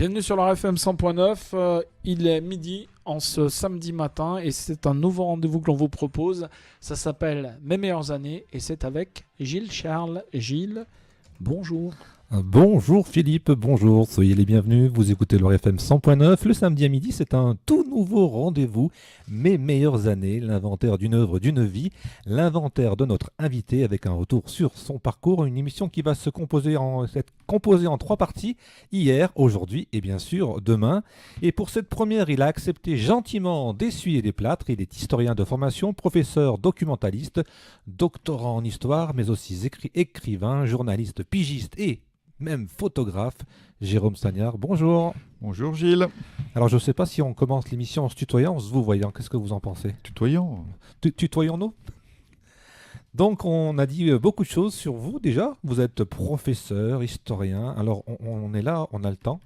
Bienvenue sur la FM 100.9, il est midi en ce samedi matin et c'est un nouveau rendez-vous que l'on vous propose. Ça s'appelle Mes meilleures années et c'est avec Gilles Charles. Gilles, bonjour. Bonjour Philippe, bonjour, soyez les bienvenus, vous écoutez le FM 100.9, le samedi à midi c'est un tout nouveau rendez-vous, Mes meilleures années, l'inventaire d'une œuvre, d'une vie, l'inventaire de notre invité avec un retour sur son parcours, une émission qui va être composée en 3 parties, hier, aujourd'hui et bien sûr demain. Et pour cette première, il a accepté gentiment d'essuyer les plâtres, il est historien de formation, professeur documentaliste, doctorant en histoire, mais aussi écrivain, journaliste, pigiste et même photographe, Jérôme Sagnard. Bonjour. Bonjour Gilles. Alors je ne sais pas si on commence l'émission en se tutoyant, en se vous voyant. Qu'est-ce que vous en pensez? Tutoyant. Tutoyons-nous. Donc on a dit beaucoup de choses sur vous déjà. Vous êtes professeur, historien. Alors on est là, on a le temps.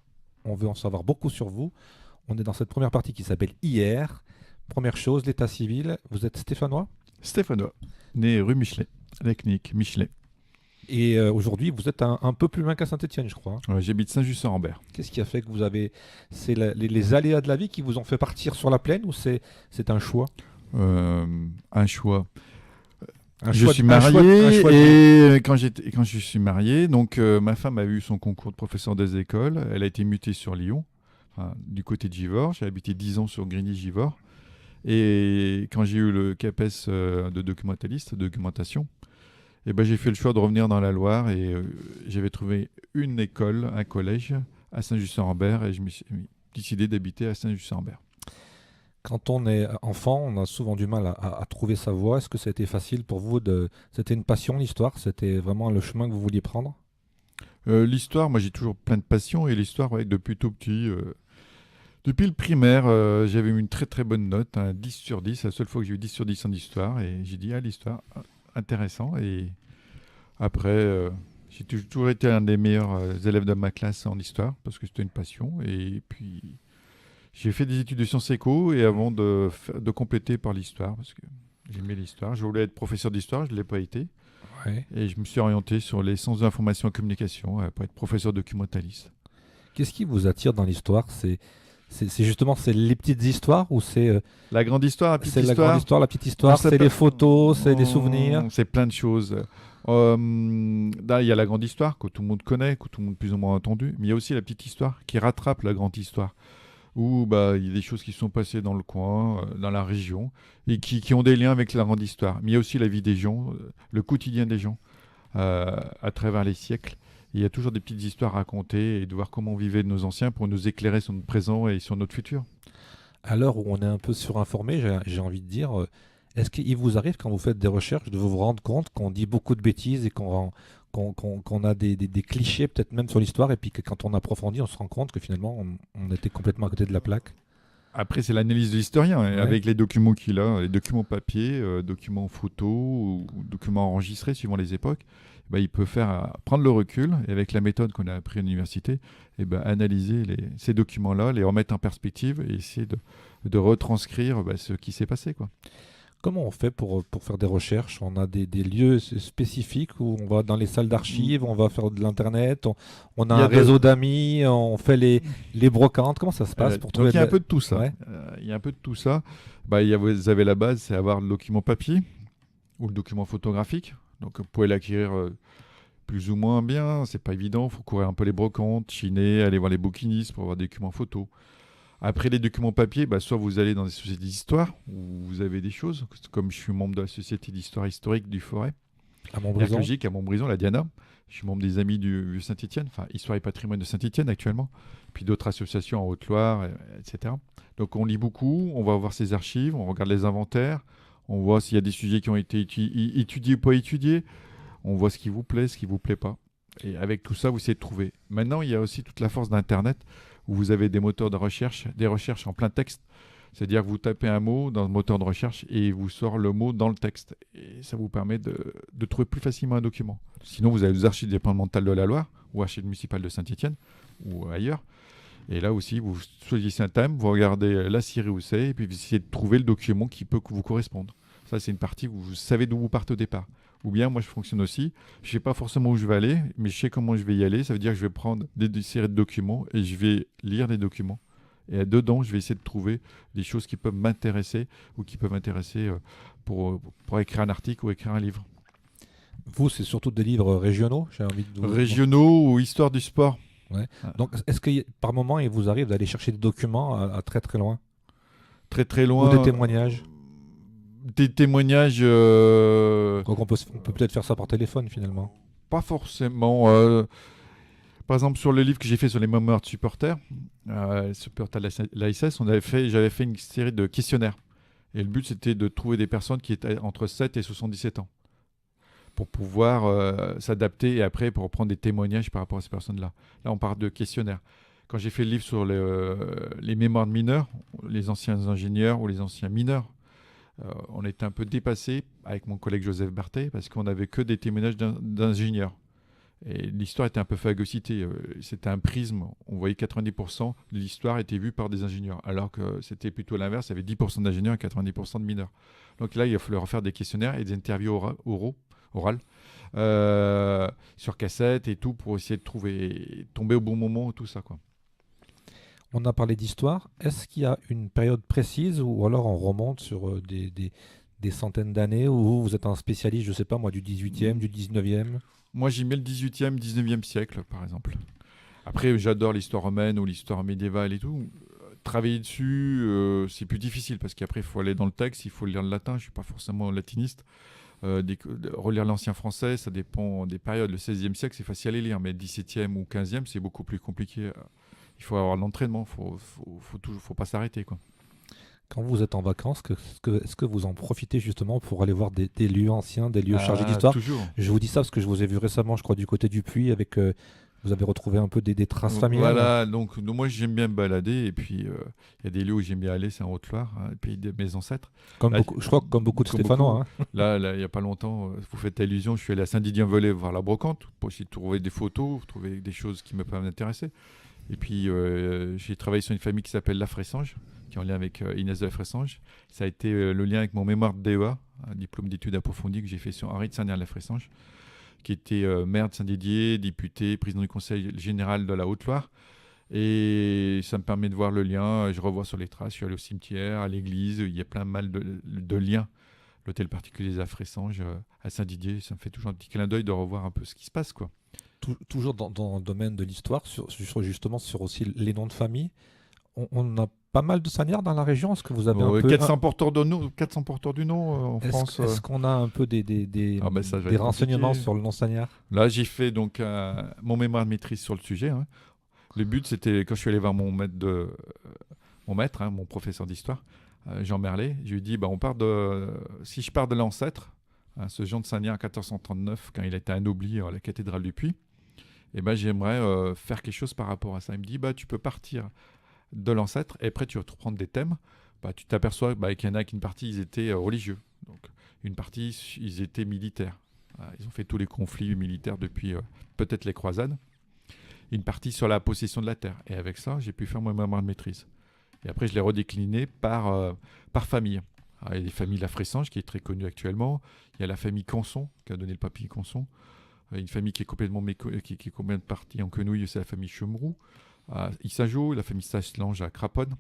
On veut en savoir beaucoup sur vous. On est dans cette première partie qui s'appelle Hier. Première chose, l'état civil. Vous êtes stéphanois? Stéphanois, né rue Michelet, Lacnic, Michelet. Et aujourd'hui, vous êtes un peu plus loin qu'à Saint-Étienne, je crois. J'habite Saint-Just-en-Rambert. Qu'est-ce qui a fait que vous avez... C'est les aléas de la vie qui vous ont fait partir sur la plaine ou c'est un choix? Un choix. Je suis marié et quand je suis marié, donc ma femme a eu son concours de professeur des écoles. Elle a été mutée sur Lyon, du côté de Givors. J'ai habité 10 ans sur Grigny-Givors. Et quand j'ai eu le CAPES de documentation, et j'ai fait le choix de revenir dans la Loire et j'avais trouvé une école, un collège à Saint-Just-en-Rambert et je me suis décidé d'habiter à Saint-Just-en-Rambert. Quand on est enfant, on a souvent du mal à trouver sa voie. Est-ce que ça a été facile pour vous C'était une passion, l'histoire? C'était vraiment le chemin que vous vouliez prendre? L'histoire, moi j'ai toujours plein de passion et l'histoire, depuis tout petit. Depuis le primaire, j'avais eu une très très bonne note, un 10 sur 10, la seule fois que j'ai eu 10 sur 10 en histoire et j'ai dit l'histoire... intéressant. Et après, j'ai toujours été un des meilleurs élèves de ma classe en histoire parce que c'était une passion. Et puis, j'ai fait des études de sciences éco et avant de compléter par l'histoire parce que j'aimais l'histoire. Je voulais être professeur d'histoire, je ne l'ai pas été. Ouais. Et je me suis orienté sur les sciences de l'information et communication pour être professeur documentaliste. Qu'est-ce qui vous attire dans l'histoire? C'est justement les petites histoires ou c'est la grande histoire, la petite c'est histoire. La grande histoire, la petite histoire, c'est les photos, c'est des souvenirs. C'est plein de choses. Là, il y a la grande histoire que tout le monde connaît, que tout le monde plus ou moins a entendu, mais il y a aussi la petite histoire qui rattrape la grande histoire, où il y a des choses qui sont passées dans le coin, dans la région, et qui ont des liens avec la grande histoire. Mais il y a aussi la vie des gens, le quotidien des gens, à travers les siècles. Il y a toujours des petites histoires à raconter et de voir comment vivaient nos anciens pour nous éclairer sur notre présent et sur notre futur. À l'heure où on est un peu surinformé, j'ai envie de dire, est-ce qu'il vous arrive quand vous faites des recherches de vous rendre compte qu'on dit beaucoup de bêtises et qu'on a des clichés peut-être même sur l'histoire et puis que quand on approfondit, on se rend compte que finalement on était complètement à côté de la plaque? Après, c'est l'analyse de l'historien, avec les documents qu'il a, les documents papier, documents photos ou documents enregistrés suivant les époques. Il peut prendre le recul et avec la méthode qu'on a appris à l'université, analyser ces documents-là, les remettre en perspective et essayer de retranscrire ce qui s'est passé, quoi. Comment on fait pour faire des recherches? On a des lieux spécifiques où on va dans les salles d'archives, on va faire de l'internet, on a un réseau d'amis, on fait les brocantes. Comment ça se passe pour trouver? Il y a un peu de tout ça. Ouais. Il y a un peu de tout ça. Vous avez la base, c'est avoir le document papier ou le document photographique. Donc vous pouvez l'acquérir plus ou moins bien. C'est pas évident. Il faut courir un peu les brocantes, chiner, aller voir les bouquinistes pour avoir des documents photos. Après les documents papier, soit vous allez dans des sociétés d'histoire où vous avez des choses, comme je suis membre de la société d'histoire historique du Forêt, à Montbrison, la Diana. Je suis membre des Amis du Saint-Étienne, Histoire et Patrimoine de Saint-Étienne actuellement, puis d'autres associations en Haute-Loire, etc. Donc on lit beaucoup, on va voir ses archives, on regarde les inventaires, on voit s'il y a des sujets qui ont été étudiés ou pas étudiés, on voit ce qui vous plaît, ce qui vous plaît pas. Et avec tout ça, vous essayez de trouver. Maintenant, il y a aussi toute la force d'Internet, où vous avez des moteurs de recherche, des recherches en plein texte. C'est-à-dire que vous tapez un mot dans le moteur de recherche et il vous sort le mot dans le texte. Et ça vous permet de trouver plus facilement un document. Sinon, vous avez les archives départementales de la Loire ou archives municipales de Saint-Étienne ou ailleurs. Et là aussi, vous choisissez un thème, vous regardez la série où c'est et puis vous essayez de trouver le document qui peut vous correspondre. Ça, c'est une partie où vous savez d'où vous partez au départ. Ou bien, moi, je fonctionne aussi. Je ne sais pas forcément où je vais aller, mais je sais comment je vais y aller. Ça veut dire que je vais prendre des séries de documents et je vais lire les documents. Et dedans, je vais essayer de trouver des choses qui peuvent m'intéresser ou qui peuvent m'intéresser pour écrire un article ou écrire un livre. Vous, c'est surtout des livres régionaux, j'ai envie de vous... Régionaux ou histoire du sport. Ouais. Donc, est-ce que par moment, il vous arrive d'aller chercher des documents à très très loin? Très très loin. Ou des témoignages? Des témoignages. Donc on peut peut-être faire ça par téléphone finalement. Pas forcément. Par exemple, sur le livre que j'ai fait sur les mémoires de supporters, supporters de l'ASS, j'avais fait une série de questionnaires. Et le but, c'était de trouver des personnes qui étaient entre 7 et 77 ans pour pouvoir s'adapter et après pour prendre des témoignages par rapport à ces personnes-là. Là, on parle de questionnaires. Quand j'ai fait le livre sur les mémoires de mineurs, les anciens ingénieurs ou les anciens mineurs, on était un peu dépassé avec mon collègue Joseph Barthé parce qu'on n'avait que des témoignages d'ingénieurs. Et l'histoire était un peu phagocytée. C'était un prisme. On voyait 90% de l'histoire était vue par des ingénieurs, alors que c'était plutôt l'inverse. Il y avait 10% d'ingénieurs et 90% de mineurs. Donc là, il a fallu refaire des questionnaires et des interviews orales sur cassette et tout pour essayer de tomber au bon moment, tout ça, quoi. On a parlé d'histoire. Est-ce qu'il y a une période précise ou alors on remonte sur des centaines d'années où vous êtes un spécialiste, je ne sais pas moi, du 18e, du 19e? Moi, j'y mets le 18e, 19e siècle, par exemple. Après, j'adore l'histoire romaine ou l'histoire médiévale et tout. Travailler dessus, c'est plus difficile parce qu'après, il faut aller dans le texte, il faut lire le latin. Je ne suis pas forcément latiniste. Relire l'ancien français, ça dépend des périodes. Le 16e siècle, c'est facile à les lire, mais le 17e ou 15e, c'est beaucoup plus compliqué. Il faut avoir l'entraînement, faut pas s'arrêter, quoi. Quand vous êtes en vacances, est-ce que vous en profitez justement pour aller voir des lieux anciens, des lieux chargés d'histoire? Toujours. Je vous dis ça parce que je vous ai vu récemment, je crois, du côté du Puy, avec vous avez retrouvé un peu des traces familiales. Voilà, donc moi j'aime bien me balader et puis il y a des lieux où j'aime bien aller, c'est en Haute-Loire, le pays de mes ancêtres. Là, je crois que comme beaucoup de Stéphanois. Hein. Là, il n'y a pas longtemps, vous faites allusion, je suis allé à Saint-Didier-en-Velay voir la brocante pour essayer de trouver des photos, trouver des choses qui me peuvent m'intéresser. Et puis j'ai travaillé sur une famille qui s'appelle La Fressange, qui est en lien avec Inès de La Fressange. Ça a été le lien avec mon mémoire de DEA, un diplôme d'études approfondies que j'ai fait sur Henri de Saint-Nier-La Fressange, qui était maire de Saint-Didier, député, président du conseil général de la Haute-Loire. Et ça me permet de voir le lien. Je revois sur les traces, je suis allé au cimetière, à l'église, il y a plein mal de liens. L'hôtel particulier de La Fressange à Saint-Didier, ça me fait toujours un petit clin d'œil de revoir un peu ce qui se passe, quoi. Toujours dans le domaine de l'histoire, justement sur aussi les noms de famille, on a pas mal de seigneurs dans la région. Est-ce que vous avez un peu 400 porteurs du nom en France. Est-ce qu'on a un peu des renseignements sur le nom seigneur? Là, j'ai fait donc mon mémoire de maîtrise sur le sujet. Hein. Le but, c'était quand je suis allé voir mon maître, mon professeur d'histoire, Jean Merlet, je lui ai dit, si je pars de l'ancêtre, ce Jean de Saint-Nier en 1439, quand il a été anobli à la cathédrale du Puy, j'aimerais faire quelque chose par rapport à ça. Il me dit, tu peux partir de l'ancêtre et après tu vas reprendre des thèmes. Tu t'aperçois qu'il y en a qu'une partie, ils étaient religieux. Donc, une partie, ils étaient militaires. Ils ont fait tous les conflits militaires depuis peut-être les croisades. Une partie sur la possession de la terre. Et avec ça, j'ai pu faire mon mémoire de maîtrise. Et après, je l'ai redécliné par famille. Il y a les familles La Fressange, qui est très connue actuellement. Il y a la famille Canson, qui a donné le papier Canson. Une famille qui est complètement partie en quenouille, c'est la famille Chemeroux. À Issageau, la famille Saslange à Craponne,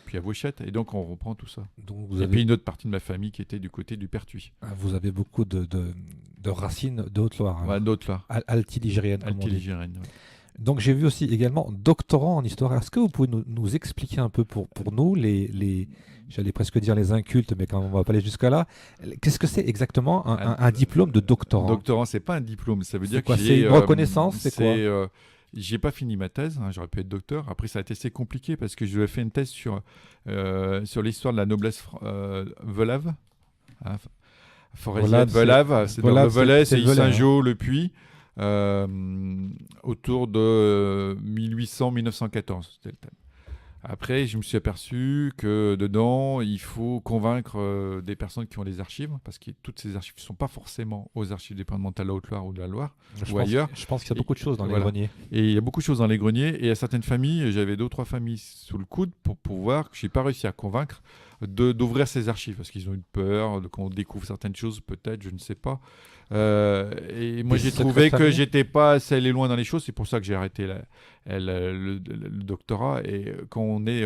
puis à Vauchette. Et donc, on reprend tout ça. Donc et puis une autre partie de ma famille qui était du côté du Pertuis. Vous avez beaucoup de racines de Haute-Loire. Ouais, d'Haute-Loire. Altiligérienne. Altiligérienne, ouais. Donc j'ai vu aussi également doctorant en histoire. Est-ce que vous pouvez nous expliquer un peu pour nous, j'allais presque dire les incultes, mais quand on va pas aller jusqu'à là, qu'est-ce que c'est exactement un diplôme de doctorant? Doctorant, c'est pas un diplôme, ça veut dire que c'est une reconnaissance, c'est quoi? J'ai pas fini ma thèse, j'aurais pu être docteur. Après, ça a été assez compliqué parce que je devais faire une thèse sur l'histoire de la noblesse volave. Forésienne volave, c'est dans le Velay, c'est Saint-Jean, le Puy. Autour de 1800-1914, c'était le thème. Après, je me suis aperçu que dedans, il faut convaincre des personnes qui ont des archives, parce que toutes ces archives ne sont pas forcément aux archives départementales de la Haute-Loire ou de la Loire, ailleurs. Je pense qu'il y a beaucoup de choses dans les greniers. Et il y a beaucoup de choses dans les greniers, et à certaines familles, j'avais 2 ou 3 familles sous le coude pour pouvoir, que je n'ai pas réussi à convaincre, d'ouvrir ces archives, parce qu'ils ont eu peur qu'on découvre certaines choses, peut-être, je ne sais pas. Et moi, Des j'ai secrets trouvé de que famille. j'étais pas assez allé loin dans les choses. C'est pour ça que j'ai arrêté le doctorat. Et quand on est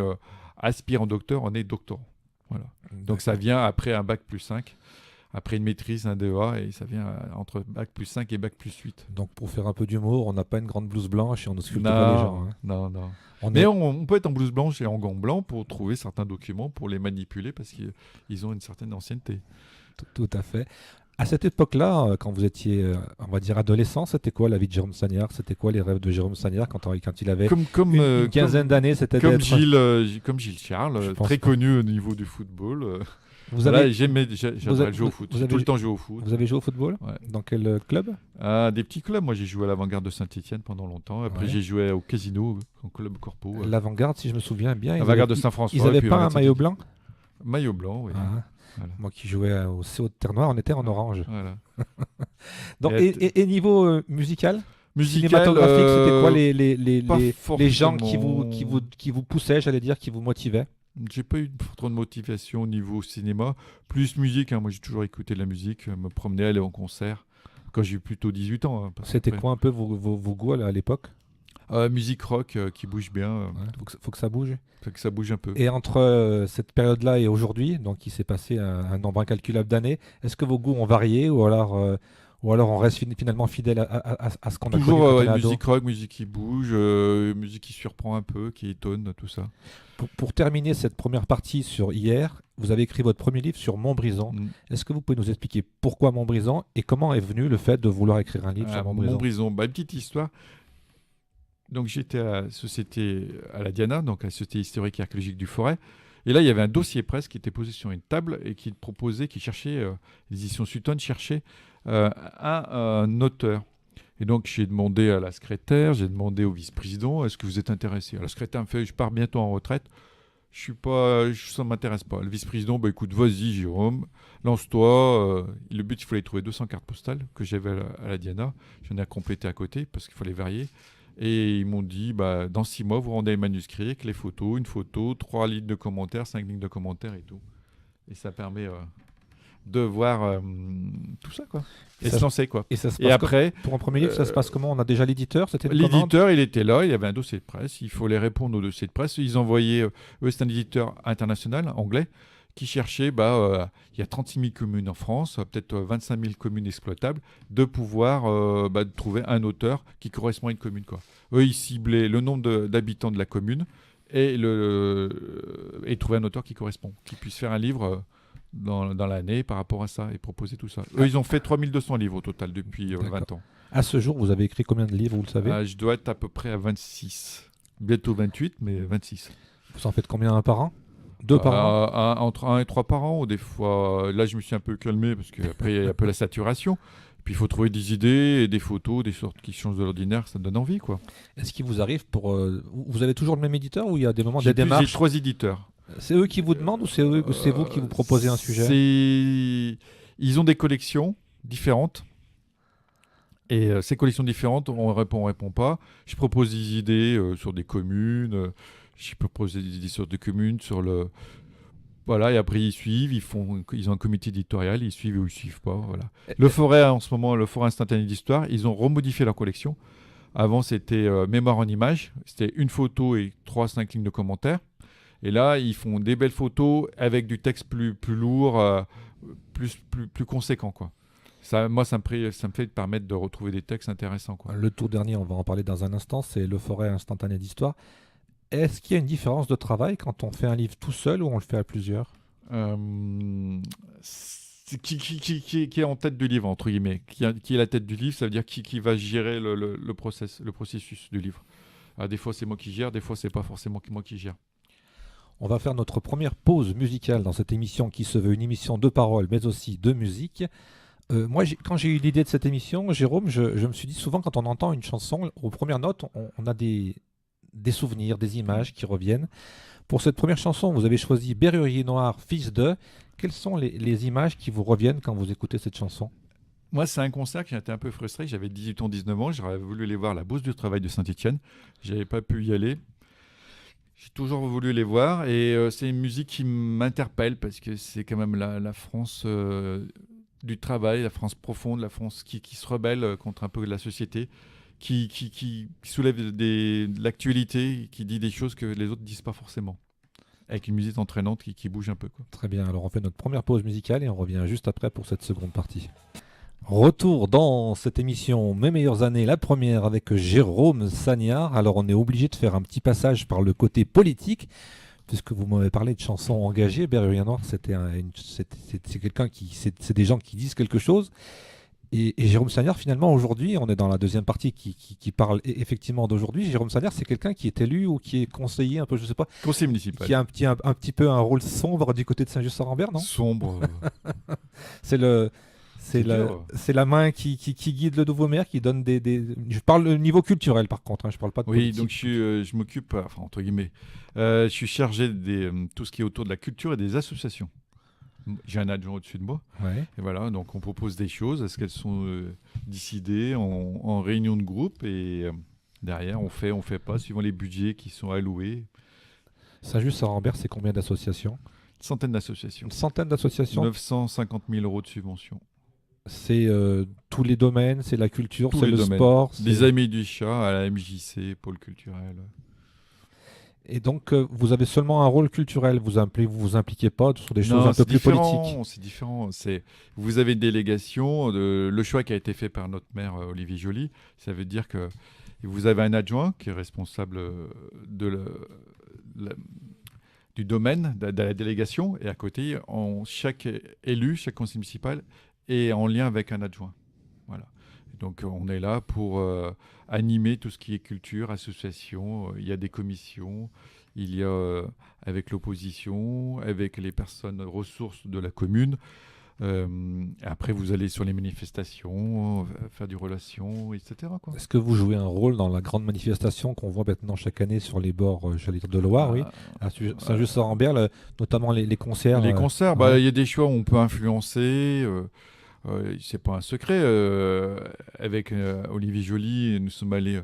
aspirant docteur, on est doctorant. Voilà. Donc ça vient après un bac plus 5, après une maîtrise, un DEA, et ça vient entre bac plus 5 et bac plus 8. Donc pour faire un peu d'humour, on n'a pas une grande blouse blanche et on ne sculpte pas les gens. Hein. Non, non. On Mais est- on peut être en blouse blanche et en gants blancs pour trouver certains documents, pour les manipuler, parce qu'ils ont une certaine ancienneté. Tout à fait. À cette époque-là, quand vous étiez, on va dire, adolescent, c'était quoi la vie de Jérôme Sagnard? C'était quoi les rêves de Jérôme Sagnard quand il avait une quinzaine d'années? C'était comme d'être... Comme Gilles Charles, Je pense très pas. connu au niveau du football. Vous Voilà, avez, j'adorais jouer au foot. vous J'ai avez- tout le temps joué au foot. vous avez joué au football? Ouais. Dans quel club? Des petits clubs. Moi, j'ai joué à l'Avant-Garde de Saint-Etienne pendant longtemps. Après, Ouais. j'ai joué au Casino, en club corpo. L'Avant-Garde, si je me souviens bien. L'Avant-Garde de Saint-François. Ils n'avaient puis pas un Avant-Garde maillot Saint-Étienne. blanc? Maillot blanc, oui. Ah. Voilà. Moi qui jouais au CO de Terre-Noire, on était en orange. Voilà. Donc, Et et niveau musical? Musical, Cinématographique, c'était quoi pas les gens forcément. qui vous poussaient, j'allais dire, qui vous motivaient? J'ai pas eu trop de motivation au niveau cinéma. Plus musique, hein. Moi, j'ai toujours écouté de la musique, me promener, aller en concert. Quand j'ai eu plutôt 18 ans. Hein, parce C'était qu'après- quoi un peu vos goûts à l'époque? Musique rock qui bouge bien. Ouais, faut que ça bouge. Fait que ça bouge un peu. Et entre cette période-là et aujourd'hui, donc il s'est passé un nombre incalculable d'années, est-ce que vos goûts ont varié ou alors on reste finalement fidèle à ce qu'on a connu Toujours quand on est ado? musique rock, musique qui bouge, musique qui surprend un peu, qui étonne, tout ça. Pour terminer cette première partie sur hier, vous avez écrit votre premier livre sur Montbrison. Mm. Est-ce que vous pouvez nous expliquer pourquoi Montbrison et comment est venu le fait de vouloir écrire un livre sur Montbrison? Montbrison, une petite histoire. Donc j'étais à la Diana, donc à la Société historique et archéologique du Forêt. Et là, il y avait un dossier presse qui était posé sur une table et qui cherchait, l'édition Sutton cherchait un auteur. Et donc j'ai demandé à la secrétaire, j'ai demandé au vice-président, est-ce que vous êtes intéressé? La secrétaire me fait, je pars bientôt en retraite, ça ne m'intéresse pas. Le vice-président, écoute, vas-y Jérôme, lance-toi. Le but, il fallait trouver 200 cartes postales que j'avais à la Diana. J'en ai à compléter à côté parce qu'il fallait varier. Et ils m'ont dit, dans 6 mois, vous rendez les manuscrits avec les photos, une photo, 3 lignes de commentaires, 5 lignes de commentaires et tout. Et ça permet de voir tout ça, quoi. Et Ça- se lancer, quoi. Et ça se Et passe après, pour un premier livre, ça se passe comment? On a déjà l'éditeur? C'était une commande? l'éditeur, il était là, il y avait un dossier de presse, il fallait répondre au dossier de presse. Ils envoyaient, eux, c'est un éditeur international, anglais, qui cherchait, il y a 36 000 communes en France, peut-être 25 000 communes exploitables, de pouvoir de trouver un auteur qui correspond à une commune, quoi. Eux, ils ciblaient le nombre d'habitants de la commune et trouver un auteur qui correspond, qui puisse faire un livre dans l'année par rapport à ça et proposer tout ça. Eux, ils ont fait 3200 livres au total depuis 20 ans. À ce jour, vous avez écrit combien de livres, vous le savez? Je dois être à peu près à 26. Bientôt 28, mais 26. Vous en faites combien, un par an? Deux par an? Entre 1 et 3 par an, ou des fois. Là, je me suis un peu calmé parce qu'après, il y a un peu la saturation. Puis il faut trouver des idées et des photos, des sortes qui changent de l'ordinaire, ça donne envie, quoi. Est-ce qu'il vous arrive vous avez toujours le même éditeur ou il y a des moments, des J'ai démarches? 3 éditeurs. C'est eux qui vous demandent ou c'est vous qui vous proposez un sujet? Ils ont des collections différentes. Et ces collections différentes, on répond pas. Je propose des idées sur des communes. Je propose des idées sur des communes, sur le... Voilà, et après ils suivent, ils ont un comité éditorial, ils suivent ou ils suivent pas. Voilà. Le Forêt, en ce moment, le Forêt instantané d'histoire, ils ont remodifié leur collection. Avant, c'était mémoire en images, c'était une photo et 3-5 lignes de commentaires. Et là, ils font des belles photos avec du texte plus lourd, plus conséquent, quoi. Ça me fait permettre de retrouver des textes intéressants, quoi. Le tout dernier, on va en parler dans un instant, c'est Le Forêt instantané d'histoire. Est-ce qu'il y a une différence de travail quand on fait un livre tout seul ou on le fait à plusieurs? Qui est en tête du livre, entre guillemets, qui est la tête du livre, ça veut dire qui va gérer le processus du livre. Alors, des fois, c'est moi qui gère, des fois, c'est pas forcément moi qui gère. On va faire notre première pause musicale dans cette émission qui se veut une émission de parole, mais aussi de musique. Moi, quand j'ai eu l'idée de cette émission, Jérôme, je me suis dit souvent quand on entend une chanson, aux premières notes, on a des souvenirs, des images qui reviennent. Pour cette première chanson, vous avez choisi Berrurier Noir, fils de. Quelles sont les images qui vous reviennent quand vous écoutez cette chanson? Moi, c'est un concert qui j'ai été un peu frustré. J'avais 18 ans, 19 ans. J'aurais voulu aller voir la Bourse du Travail de Saint-Etienne. Je n'avais pas pu y aller. J'ai toujours voulu les voir et c'est une musique qui m'interpelle parce que c'est quand même la France du travail, la France profonde, la France qui se rebelle contre un peu la société, qui soulève de l'actualité, qui dit des choses que les autres ne disent pas forcément. Avec une musique entraînante qui bouge un peu, quoi. Très bien, alors on fait notre première pause musicale et on revient juste après pour cette seconde partie. Retour dans cette émission Mes meilleures années, la première avec Jérôme Sagnard. Alors on est obligé de faire un petit passage par le côté politique, puisque vous m'avez parlé de chansons engagées. Berrurier Noir, c'est quelqu'un c'est des gens qui disent quelque chose. Et Jérôme Sagnard, finalement, aujourd'hui, on est dans la deuxième partie qui parle effectivement d'aujourd'hui. Jérôme Sagnard, c'est quelqu'un qui est élu ou qui est conseiller un peu, je sais pas, Conseil municipal. qui a un petit peu un rôle sombre du côté de Saint-Just-Saint-Rambert, non? Sombre. C'est le... dur. C'est la main qui guide le nouveau maire, qui donne Je parle au niveau culturel, par contre, hein, je parle pas de Oui, politique. donc je m'occupe, enfin, entre guillemets, je suis chargé de tout ce qui est autour de la culture et des associations. J'ai un adjoint au-dessus de moi. Ouais. Et voilà, donc on propose des choses. Est-ce qu'elles sont décidées en réunion de groupe et derrière, on fait pas, suivant les budgets qui sont alloués. Saint-Just-Saint-Rambert, c'est combien d'associations? Une centaine d'associations. Une centaine d'associations. 950 000 euros de subventions. C'est tous les domaines, c'est la culture, Tous c'est les le domaines. sport. Des Amis du Chat à la MJC, pôle culturel. Et donc, vous avez seulement un rôle culturel, vous vous impliquez pas sur des choses Non, un peu plus politiques. C'est différent. Vous avez une délégation. Le choix qui a été fait par notre maire Olivier Joly, ça veut dire que vous avez un adjoint qui est responsable du domaine de la délégation, et à côté, chaque élu, chaque conseil municipal est en lien avec un adjoint. Voilà. Donc on est là pour animer tout ce qui est culture, association. Il y a des commissions, il y a avec l'opposition, avec les personnes ressources de la commune. Après, vous allez sur les manifestations, faire du relation, etc., quoi. Est-ce que vous jouez un rôle dans la grande manifestation qu'on voit maintenant chaque année sur les bords, j'allais dire de Loire, oui, à Saint-Just-Saint-Rambert, notamment les concerts? Les concerts, ouais. il y a des choix où on peut influencer. C'est pas un secret. Avec Olivier Joly, nous sommes allés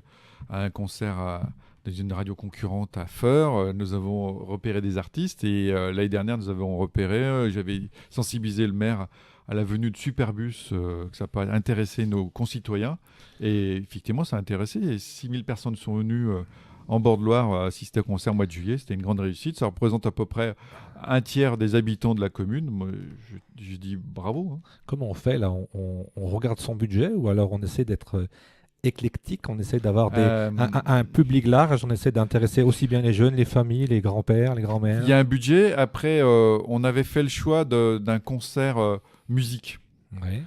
à un concert dans une radio concurrente à Feur. Nous avons repéré des artistes et l'année dernière, nous avons repéré, j'avais sensibilisé le maire à la venue de Superbus, que ça peut intéresser nos concitoyens. Et effectivement, ça a intéressé. Et 6000 personnes sont venues en Bord-de-Loire assister au concert au mois de juillet. C'était une grande réussite. Ça représente à peu près un tiers des habitants de la commune. Moi, je dis bravo. Hein. Comment on fait là? On regarde son budget ou alors on essaie d'être éclectique, on essaie d'avoir un public large, on essaie d'intéresser aussi bien les jeunes, les familles, les grands-pères, les grands-mères? Il y a un budget. Après, on avait fait le choix d'un concert musique. Ouais.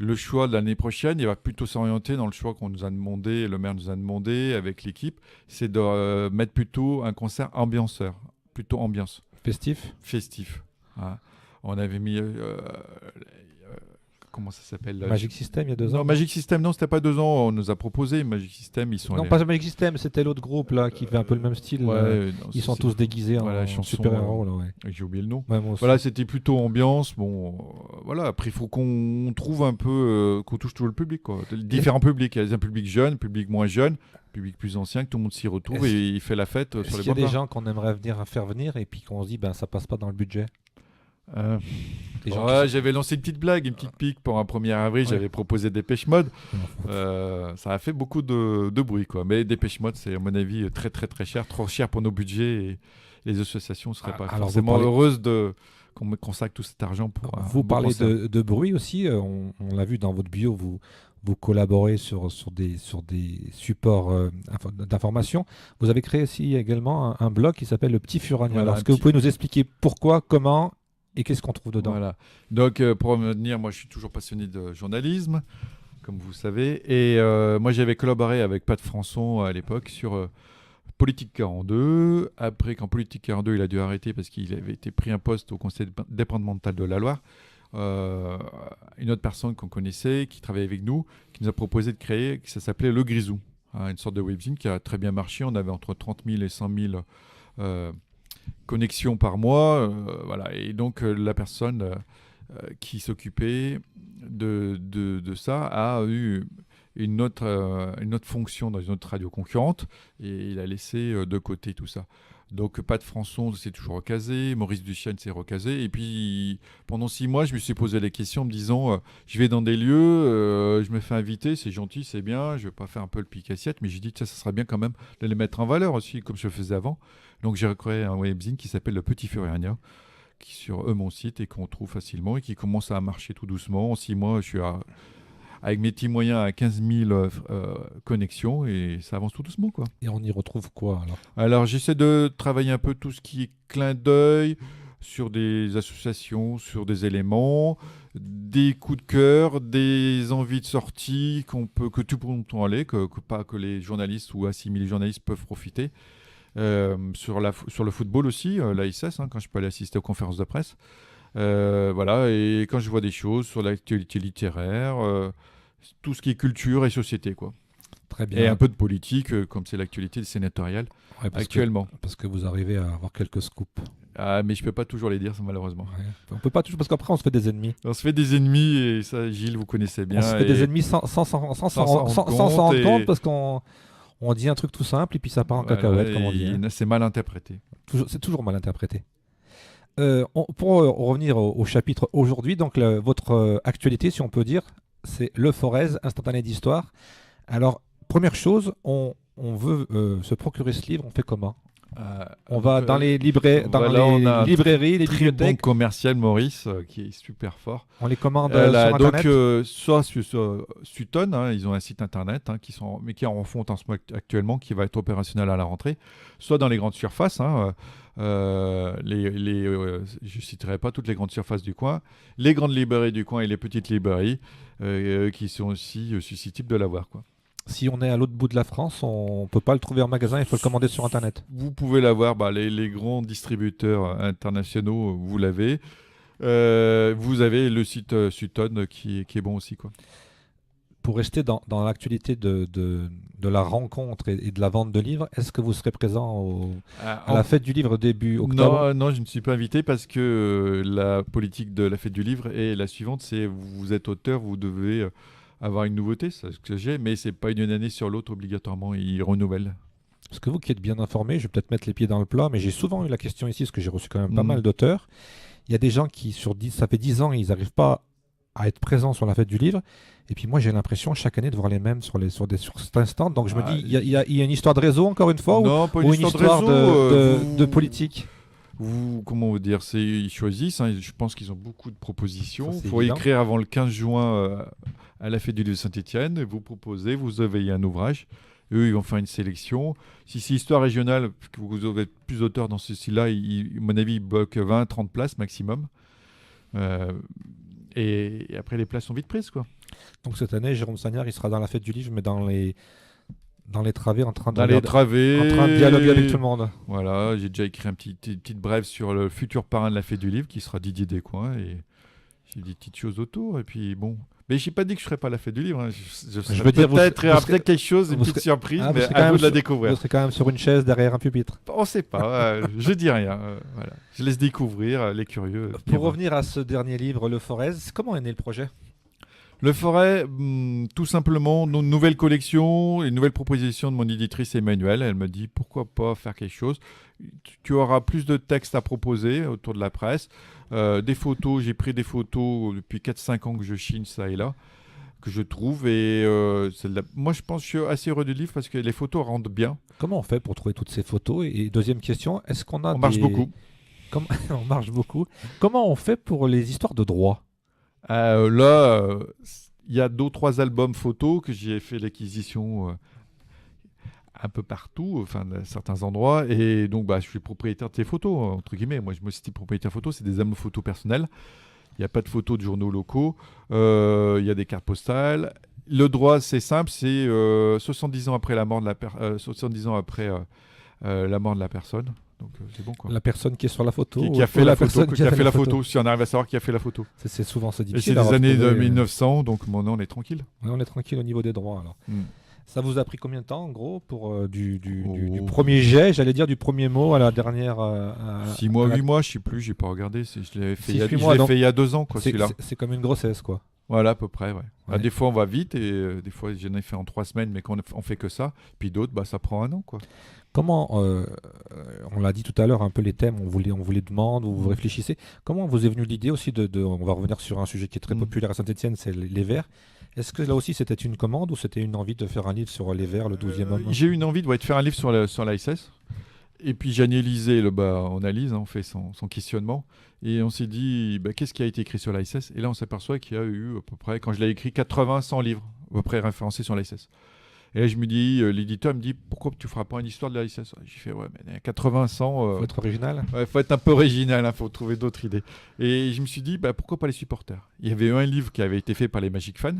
Le choix de l'année prochaine, il va plutôt s'orienter dans le choix qu'on nous a demandé, le maire nous a demandé avec l'équipe, c'est de mettre plutôt un concert ambianceur, plutôt ambiance. Festif. Hein. On avait mis... comment ça s'appelle Magic System, il y a 2 ans? Non, Magic System, non, c'était pas 2 ans, on nous a proposé Magic System, ils sont Non, pas Magic System, c'était l'autre groupe là qui fait un peu le même style. Ouais, non, ils sont tous déguisés en super-héros là, ouais. J'ai oublié le nom. Ouais, moi aussi. Voilà, c'était plutôt ambiance. Bon, voilà. Après, il faut qu'on trouve un peu, qu'on touche tout le public, quoi. Différents publics. Il y a un public jeune, un public moins jeune, un public plus ancien, que tout le monde s'y retrouve et il fait la fête sur les bords. Est-ce qu'il y a des gens qu'on aimerait faire venir et puis qu'on se dit, ben ça passe pas dans le budget? J'avais lancé une petite blague, une petite pique pour un 1er avril. Ouais. J'avais proposé Dépêche Mode. Ça a fait beaucoup de bruit, quoi. Mais Dépêche Mode, c'est à mon avis très très très cher, trop cher pour nos budgets et les associations ne seraient pas forcément heureuses qu'on consacre tout cet argent pour. Vous parlez de bruit aussi. On l'a vu dans votre bio, vous collaborez sur des supports d'information. Vous avez créé aussi également un blog qui s'appelle Le Petit Furania. Voilà, alors, est-ce que vous pouvez nous expliquer pourquoi, comment et qu'est-ce qu'on trouve dedans? Voilà. Donc, pour me dire, moi, je suis toujours passionné de journalisme, comme vous savez. Et moi, j'avais collaboré avec Pat Françon à l'époque sur Politique 42. Après, quand Politique 42, il a dû arrêter parce qu'il avait été pris un poste au conseil départemental de la Loire. Une autre personne qu'on connaissait, qui travaillait avec nous, qui nous a proposé de créer, ça s'appelait Le Grisou, une sorte de webzine qui a très bien marché. On avait entre 30 000 et 100 000 connexions par mois. Voilà. Et donc, la personne qui s'occupait de ça a eu une autre fonction dans une autre radio concurrente et il a laissé de côté tout ça. Donc Pat Françon, c'est toujours recasé. Maurice Duchesne, c'est recasé. Et puis, pendant 6 mois, je me suis posé les questions en me disant, je vais dans des lieux, je me fais inviter, c'est gentil, c'est bien, je vais pas faire un peu le pique-assiette, mais j'ai dit, ça serait bien quand même de les mettre en valeur aussi, comme je faisais avant. Donc j'ai recréé un webzine qui s'appelle Le Petit Furien, qui est sur mon site et qu'on trouve facilement et qui commence à marcher tout doucement. En 6 mois, je suis avec mes petits moyens à 15 000 connexions et ça avance tout doucement, quoi. Et on y retrouve quoi alors? Alors j'essaie de travailler un peu tout ce qui est clin d'œil sur des associations, sur des éléments, des coups de cœur, des envies de sortie que tout le monde peut aller, que les journalistes ou assimilés journalistes peuvent profiter. Sur le football aussi, l'ASS, quand je peux aller assister aux conférences de presse. Voilà, et quand je vois des choses sur l'actualité littéraire, tout ce qui est culture et société, quoi. Très bien. Et un peu de politique, comme c'est l'actualité sénatoriale actuellement. Parce que vous arrivez à avoir quelques scoops. Ah, mais je peux pas toujours les dire, malheureusement. Ouais. On peut pas toujours, parce qu'après on se fait des ennemis. On se fait des ennemis, et ça, Gilles, vous connaissez bien. On se fait des ennemis sans s'en rendre compte, parce qu'on dit un truc tout simple et puis ça part en cacahuète, comme on dit. C'est mal interprété. C'est toujours mal interprété. Pour revenir au chapitre aujourd'hui, donc votre actualité, si on peut dire, c'est Le Forez, instantané d'histoire. Alors, première chose, on veut se procurer ce livre, on fait comment? On va dans les librairies, les très bon bibliothèques. commercial Maurice qui est super fort. On les commande sur Internet. Donc, soit sur Sutton, ils ont un site Internet mais qui est en fonte actuellement, qui va être opérationnel à la rentrée. Soit dans les grandes surfaces. Je ne citerai pas toutes les grandes surfaces du coin. Les grandes librairies du coin et les petites librairies qui sont aussi susceptibles de l'avoir, quoi. Si on est à l'autre bout de la France, on ne peut pas le trouver en magasin, il faut le commander sur Internet. Vous pouvez l'avoir, les grands distributeurs internationaux, vous l'avez. Vous avez le site Sutton qui est bon aussi, quoi. Pour rester dans l'actualité de la rencontre et de la vente de livres, est-ce que vous serez présent à la fête du livre début octobre? Non, je ne suis pas invité parce que la politique de la fête du livre est la suivante, c'est vous êtes auteur, vous devez avoir une nouveauté, c'est ce que j'ai, mais c'est pas une année sur l'autre obligatoirement, ils renouvellent. Parce que vous qui êtes bien informé, je vais peut-être mettre les pieds dans le plat, mais j'ai souvent eu la question ici, parce que j'ai reçu quand même pas mal d'auteurs. Il y a des gens qui, ça fait 10 ans, ils n'arrivent pas à être présents sur la fête du livre. Et puis moi, j'ai l'impression chaque année de voir les mêmes sur cet instant. Donc je me dis, il y a une histoire de réseau encore une fois, non, pas une histoire de politique. Comment vous dire, ils choisissent, je pense qu'ils ont beaucoup de propositions. Il faut évident. écrire avant le 15 juin à la fête du livre de Saint-Étienne, vous proposez, vous avez un ouvrage, eux ils vont faire une sélection. Si c'est histoire régionale, que vous avez plus d'auteurs dans ce style-là, à mon avis, ils bloquent 20-30 places maximum. Et après, les places sont vite prises, quoi. Donc cette année, Jérôme Sagnard, il sera dans la fête du livre, mais dans les travées, en train de dialoguer avec tout le monde. Voilà, j'ai déjà écrit une petite brève sur le futur parrain de la fête du livre, qui sera Didier Descoings, et j'ai des petites choses autour, et puis bon... Mais je n'ai pas dit que je ne ferais pas la fête du livre. Je veux dire, peut-être quelque chose, une petite surprise, mais à vous de la découvrir. Vous serez quand même sur une chaise derrière un pupitre. On ne sait pas, je dis rien. Voilà. Je laisse découvrir les curieux. Pour revenir à ce dernier livre, Le Forez, comment est né le projet? Le Forez, tout simplement, une nouvelle collection, une nouvelle proposition de mon éditrice Emmanuelle. Elle me dit pourquoi pas faire quelque chose. Tu auras plus de textes à proposer autour de la presse. Des photos, j'ai pris des photos depuis 4-5 ans que je chine ça et là, que je trouve. Et moi, je pense que je suis assez heureux du livre parce que les photos rendent bien. Comment on fait pour trouver toutes ces photos? Et deuxième question, est-ce qu'on a marche beaucoup. On marche beaucoup. Comment on fait pour les histoires de droit? Là, il y a 2-3 albums photos que j'ai fait l'acquisition un peu partout, à certains endroits, et donc je suis propriétaire de ces photos, entre guillemets. Moi, je me suis dit propriétaire photo, c'est des albums photos personnels. Il n'y a pas de photos de journaux locaux, il y a des cartes postales. Le droit, c'est simple, c'est 70 ans après la mort de la personne. Donc c'est bon, quoi. La personne qui est sur la photo, qui a fait la photo, si on arrive à savoir qui a fait la photo. C'est souvent difficile. difficile. Et c'est des années de 1900, donc maintenant on est tranquille. Ouais, on est tranquille au niveau des droits alors. Ça vous a pris combien de temps en gros pour du premier jet, j'allais dire du premier mot à la dernière 6 mois, 8 mois, je sais plus, j'ai pas regardé. Je l'ai fait il y a 2 ans, quoi, celui-là. C'est comme une grossesse, quoi. Voilà, à peu près, ouais. Ouais. Des fois, on va vite et des fois, j'en ai fait en 3 semaines, mais quand on fait que ça. Puis d'autres, ça prend un an, quoi. Comment, on l'a dit tout à l'heure, un peu les thèmes, on vous les demande, vous réfléchissez. Comment vous est venue l'idée aussi on va revenir sur un sujet qui est très populaire à Saint-Étienne, c'est les vers. Est-ce que là aussi c'était une commande ou c'était une envie de faire un livre sur les vers, le 12e homme? J'ai eu une envie de faire un livre sur l'ASS. Et puis j'ai analysé, on analyse, on fait son questionnement. Et on s'est dit, qu'est-ce qui a été écrit sur l'ASS? Et là, on s'aperçoit qu'il y a eu à peu près, quand je l'ai écrit, 80-100 livres, à peu près référencés sur l'ASS. Et là, je me dis, l'éditeur me dit, pourquoi tu ne feras pas une histoire de l'ASS? J'ai fait, ouais, mais 80-100... Faut être original. Ouais, faut être un peu original, il faut trouver d'autres idées. Et je me suis dit, pourquoi pas les supporters? Il y avait un livre qui avait été fait par les Magic Fans,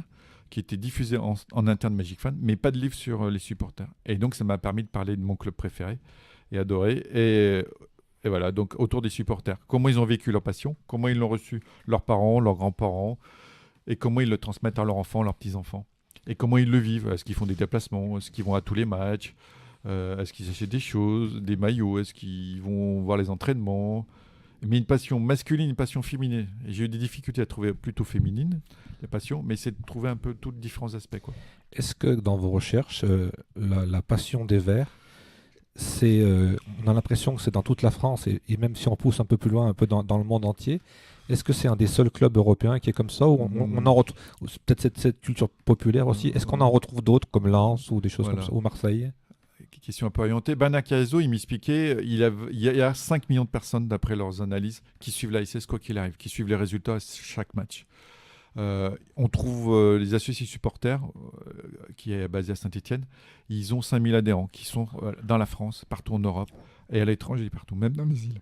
qui était diffusé en interne Magic Fans, mais pas de livre sur les supporters. Et donc, ça m'a permis de parler de mon club préféré et adoré. Et voilà, donc autour des supporters. Comment ils ont vécu leur passion, comment ils l'ont reçu, leurs parents, leurs grands-parents, et comment ils le transmettent à leurs enfants, leurs petits-enfants. Et comment ils le vivent. Est-ce qu'ils font des déplacements? Est-ce qu'ils vont à tous les matchs? Est-ce qu'ils achètent des choses, des maillots? Est-ce qu'ils vont voir les entraînements? Mais une passion masculine, une passion féminine. Et j'ai eu des difficultés à trouver plutôt féminine, les passions, mais c'est de trouver un peu tous les différents aspects, quoi. Est-ce que dans vos recherches, la passion des vers, on a l'impression que c'est dans toute la France et même si on pousse un peu plus loin, un peu dans le monde entier, est-ce que c'est un des seuls clubs européens qui est comme ça ou on en retrouve peut-être cette culture populaire aussi? Est-ce qu'on en retrouve d'autres comme Lens ou des choses comme ça, ou Marseille? Question un peu orientée. Banacazo, il m'expliquait, il y a 5 millions de personnes, d'après leurs analyses, qui suivent l'ASS quoi qu'il arrive, qui suivent les résultats à chaque match. On trouve les associés supporters, qui est basé à Saint-Étienne, ils ont 5000 adhérents, qui sont dans la France, partout en Europe, et à l'étranger, partout, même dans les îles.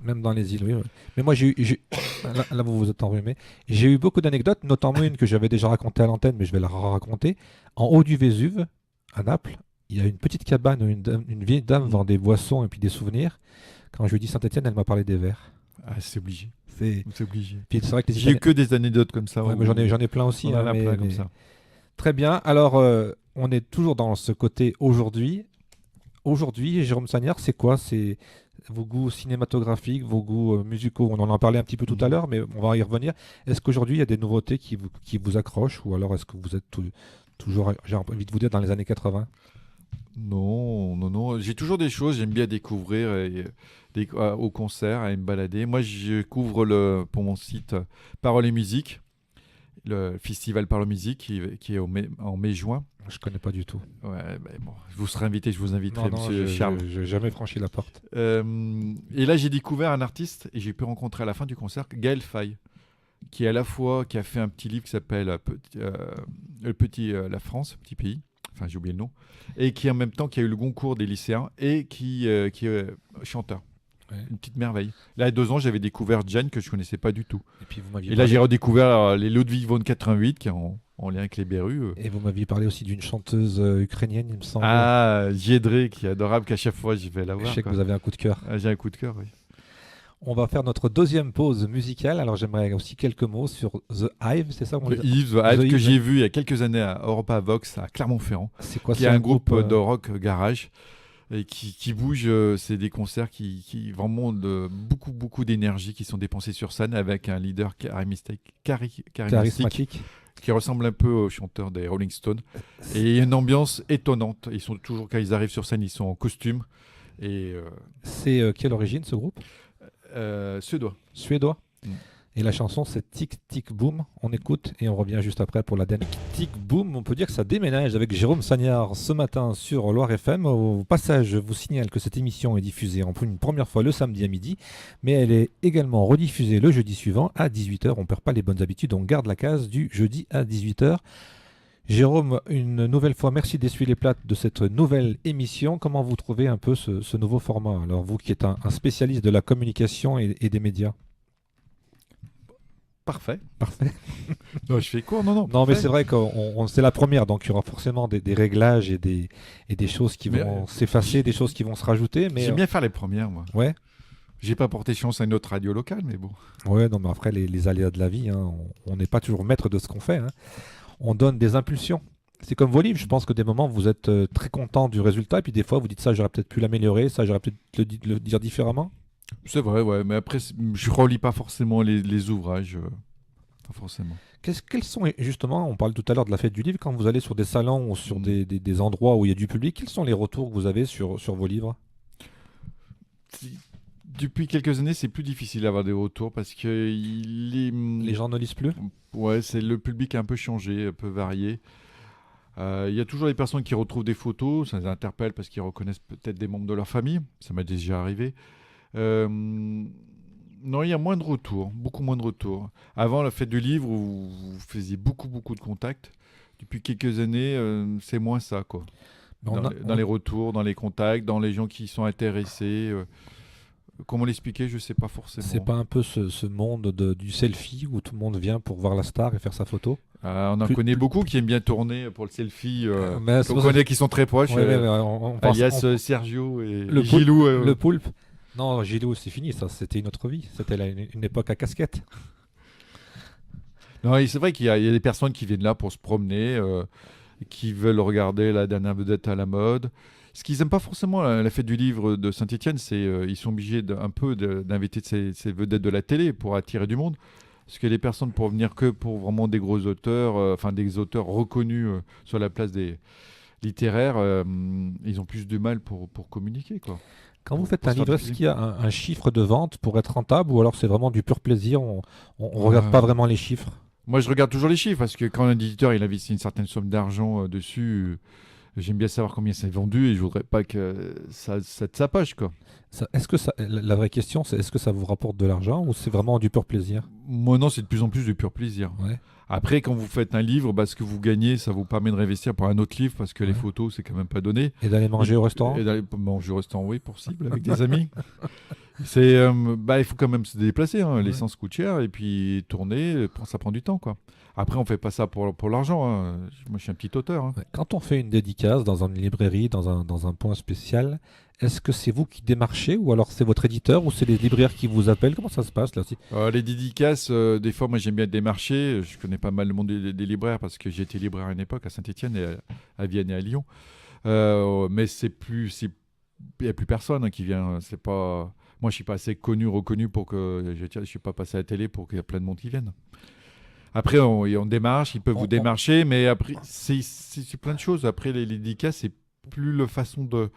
Même dans les îles, oui. Mais moi, là, vous vous êtes enrhumé. J'ai eu beaucoup d'anecdotes, notamment une que j'avais déjà racontée à l'antenne, mais je vais la raconter. En haut du Vésuve, à Naples, il y a une petite cabane où une vieille dame vend des boissons et puis des souvenirs. Quand je lui dis Saint-Étienne, elle m'a parlé des verres. Ah, c'est obligé. C'est obligé. Puis c'est vrai que j'ai eu que des anecdotes comme ça. Ouais, mais j'en ai plein aussi. Plein comme ça. Très bien. Alors, on est toujours dans ce côté aujourd'hui. Aujourd'hui, Jérôme Sagnard, c'est quoi? C'est vos goûts cinématographiques, vos goûts musicaux? On en parlait un petit peu tout à l'heure, mais on va y revenir. Est-ce qu'aujourd'hui, il y a des nouveautés qui vous accrochent ou alors est-ce que vous êtes toujours, j'ai envie de vous dire, dans les années 80? Non. J'ai toujours des choses. J'aime bien découvrir au concert, à me balader. Moi, je couvre pour mon site Parole et Musique, le festival Parole et Musique qui est en mai-juin. Je connais pas du tout. Ouais, bon, je vous inviterai, monsieur Charles. Je n'ai jamais franchi la porte. Et là, j'ai découvert un artiste et j'ai pu rencontrer à la fin du concert Gaël Faye, qui a fait un petit livre qui s'appelle La France, petit pays. Enfin, j'ai oublié le nom. Et qui, en même temps, qui a eu le concours des lycéens et qui est chanteur. Ouais. Une petite merveille. Là, il y a 2 ans, j'avais découvert Jane, que je ne connaissais pas du tout. Et là, j'ai redécouvert les Ludwig von 88, qui est en lien avec les Berus. Et vous m'aviez parlé aussi d'une chanteuse ukrainienne, il me semble. Ah, Jiedré, qui est adorable, qu'à chaque fois, je vais la voir. Je sais que vous avez un coup de cœur. J'ai un coup de cœur, oui. On va faire notre deuxième pause musicale. Alors j'aimerais aussi quelques mots sur The Hive, c'est ça? The Hive que j'ai vu il y a quelques années à Europa Vox à Clermont-Ferrand. C'est quoi? Qui est un groupe de rock garage et qui bouge. C'est des concerts qui vraiment beaucoup d'énergie qui sont dépensés sur scène avec un leader charismatique qui ressemble un peu au chanteur des Rolling Stones. Et une ambiance étonnante. Ils sont toujours, quand ils arrivent sur scène, ils sont en costume. C'est quelle origine ce groupe? Suédois. Et la chanson, c'est Tic Tic Boom. On écoute et on revient juste après pour la dernière. Tic Boom, on peut dire que ça déménage avec Jérôme Sagnard ce matin sur Loire FM. Au passage, je vous signale que cette émission est diffusée une première fois le samedi à midi, mais elle est également rediffusée le jeudi suivant à 18h. On ne perd pas les bonnes habitudes, on garde la case du jeudi à 18h. Jérôme, une nouvelle fois, merci d'essuyer les plates de cette nouvelle émission. Comment vous trouvez un peu ce nouveau format? Alors vous qui êtes un spécialiste de la communication et des médias. Parfait. Non, je fais court, non. Non, mais c'est vrai que c'est la première, donc il y aura forcément des réglages et des choses qui vont s'effacer, des choses qui vont se rajouter. Mais j'aime bien faire les premières, moi. Ouais. J'ai pas porté chance à une autre radio locale, mais bon. Ouais, non, mais après les aléas de la vie, hein, on n'est pas toujours maître de ce qu'on fait. Hein. On donne des impulsions. C'est comme vos livres, je pense que des moments vous êtes très content du résultat et puis des fois vous dites ça j'aurais peut-être pu l'améliorer, ça j'aurais peut-être le dire différemment. C'est vrai, ouais, mais après, je relis pas forcément les ouvrages, pas forcément. Quels sont, justement, on parle tout à l'heure de la fête du livre, quand vous allez sur des salons ou sur des endroits où il y a du public, quels sont les retours que vous avez sur vos livres? Depuis quelques années, c'est plus difficile d'avoir des retours parce que Les gens ne lisent plus? ouais, c'est le public a un peu changé, un peu varié. Il y a toujours des personnes qui retrouvent des photos, ça les interpelle parce qu'ils reconnaissent peut-être des membres de leur famille, ça m'est déjà arrivé. Euh, non, il y a moins de retours, beaucoup moins de retours. Avant la fête du livre, vous faisiez beaucoup, beaucoup de contacts. Depuis quelques années, c'est moins ça, quoi. Mais Dans les retours, dans les contacts, dans les gens qui sont intéressés. Comment l'expliquer, je ne sais pas forcément. c'est pas un peu ce monde du selfie où tout le monde vient pour voir la star et faire sa photo? On en connaît beaucoup qui aiment bien tourner pour le selfie. Mais c'est On pour ça connaît qui sont très proches. Ouais, ouais, ouais, on pense- alias on- Sergio et Le Gilou. le poulpe. Non, Gilou, c'est fini, ça. C'était une autre vie. C'était une époque à casquette. Non, et c'est vrai qu'il y a des personnes qui viennent là pour se promener, qui veulent regarder la dernière vedette à la mode. Ce qu'ils n'aiment pas forcément la fête du livre de Saint-Étienne, c'est ils sont obligés d'inviter ces vedettes de la télé pour attirer du monde. Parce que les personnes pour venir que pour vraiment des gros auteurs, enfin des auteurs reconnus sur la place des littéraires, ils ont plus de mal pour communiquer, quoi. Quand vous faites Pour un se faire livre, est-ce plaisir. qu'il y a un chiffre de vente pour être rentable ou alors c'est vraiment du pur plaisir? On regarde Euh, pas vraiment les chiffres. Moi, je regarde toujours les chiffres parce que quand un éditeur il investit une certaine somme d'argent dessus, j'aime bien savoir combien c'est vendu et je voudrais pas que ça te sapoche, quoi. Est-ce que la vraie question, c'est est-ce que ça vous rapporte de l'argent ou c'est vraiment du pur plaisir? Moi, non, c'est de plus en plus du pur plaisir. Ouais. Après, quand vous faites un livre, ce que vous gagnez, ça vous permet de réinvestir pour un autre livre parce que les Ouais. photos, c'est quand même pas donné. Et d'aller manger au restaurant? Et d'aller manger au restaurant, oui, pour cible, avec des amis. Il faut quand même se déplacer, hein. Ouais. L'essence coûte cher et puis tourner, ça prend du temps, quoi. Après, on fait pas ça pour l'argent, hein. Moi, je suis un petit auteur, hein. Ouais. Quand on fait une dédicace dans une librairie, dans un point spécial, est-ce que c'est vous qui démarchez ou alors c'est votre éditeur ou c'est les libraires qui vous appellent? Comment ça se passe là aussi? Les dédicaces, des fois, moi, j'aime bien démarcher. Je connais pas mal le monde des libraires parce que j'ai été libraire à une époque à Saint-Étienne, et à Vienne et à Lyon. Mais il n'y a plus personne, hein, qui vient. C'est pas. Moi, je suis pas assez connu, reconnu pour que je suis pas passé à la télé pour qu'il y ait plein de monde qui vienne. Après, on démarche, ils peuvent vous démarcher, mais après, c'est plein de choses. Après, les dédicaces, c'est plus la façon de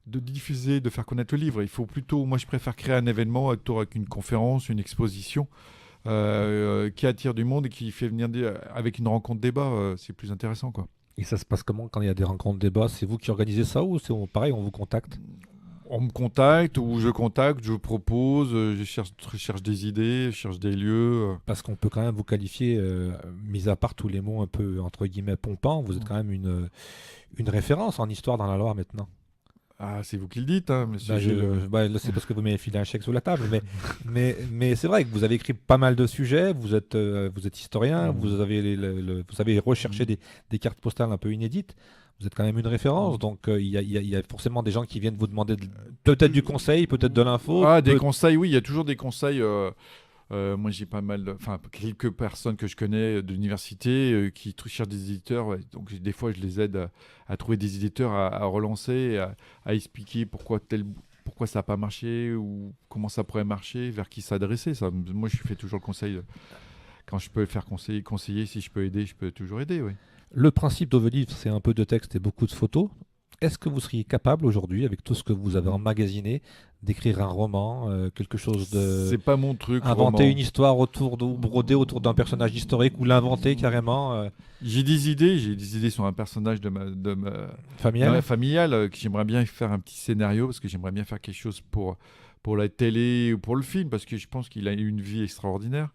diffuser, de faire connaître le livre. Il faut plutôt, moi, je préfère créer un événement autour avec une conférence, une exposition qui attire du monde et qui fait venir avec une rencontre débat. C'est plus intéressant, quoi. Et ça se passe comment quand il y a des rencontres débats? C'est vous qui organisez ça ou c'est pareil, on vous contacte? On me contacte ou je contacte, je propose, je cherche des idées, je cherche des lieux. Parce qu'on peut quand même vous qualifier, mis à part tous les mots un peu entre guillemets pompants, vous êtes quand même une référence en histoire dans la Loire maintenant. Ah, c'est vous qui le dites, hein, monsieur. Là, c'est parce que vous m'avez filé un chèque sous la table, mais c'est vrai que vous avez écrit pas mal de sujets, vous êtes historien, vous avez recherché des cartes postales un peu inédites, vous êtes quand même une référence, donc il y a forcément des gens qui viennent vous demander peut-être du conseil, peut-être de l'info. Des conseils, oui, il y a toujours des conseils. Moi, j'ai pas mal, quelques personnes que je connais de l'université qui cherchent des éditeurs. Ouais. Donc, des fois, je les aide à trouver des éditeurs à relancer, à expliquer pourquoi ça n'a pas marché ou comment ça pourrait marcher, vers qui s'adresser. Moi, je fais toujours le conseil. Quand je peux faire conseiller, si je peux aider, je peux toujours aider. Oui. Le principe de vos livres, c'est un peu de texte et beaucoup de photos. Est-ce que vous seriez capable aujourd'hui, avec tout ce que vous avez emmagasiné, d'écrire un roman, quelque chose de... C'est pas mon truc. Inventer roman. une histoire broder autour d'un personnage historique ou l'inventer carrément J'ai des idées sur un personnage de ma familial. familiale que j'aimerais bien faire un petit scénario parce que j'aimerais bien faire quelque chose pour la télé ou pour le film parce que je pense qu'il a eu une vie extraordinaire.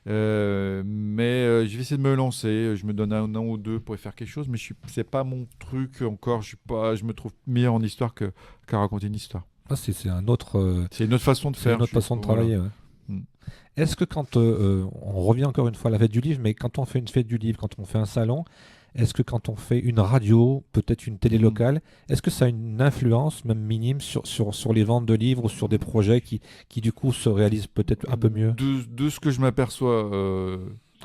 Mais je vais essayer de me lancer. Je me donne un an ou deux pour y faire quelque chose, mais c'est pas mon truc encore. Je me trouve meilleur en histoire qu'à raconter une histoire. Ah, c'est un autre. C'est une autre façon de faire. Une autre façon de travailler. Ouais. Est-ce que quand on revient encore une fois à la fête du livre, mais quand on fait une fête du livre, quand on fait un salon, est-ce que quand on fait une radio, peut-être une télé locale, est-ce que ça a une influence, même minime, sur les ventes de livres ou sur des projets qui du coup se réalisent peut-être un peu mieux? De ce que je m'aperçois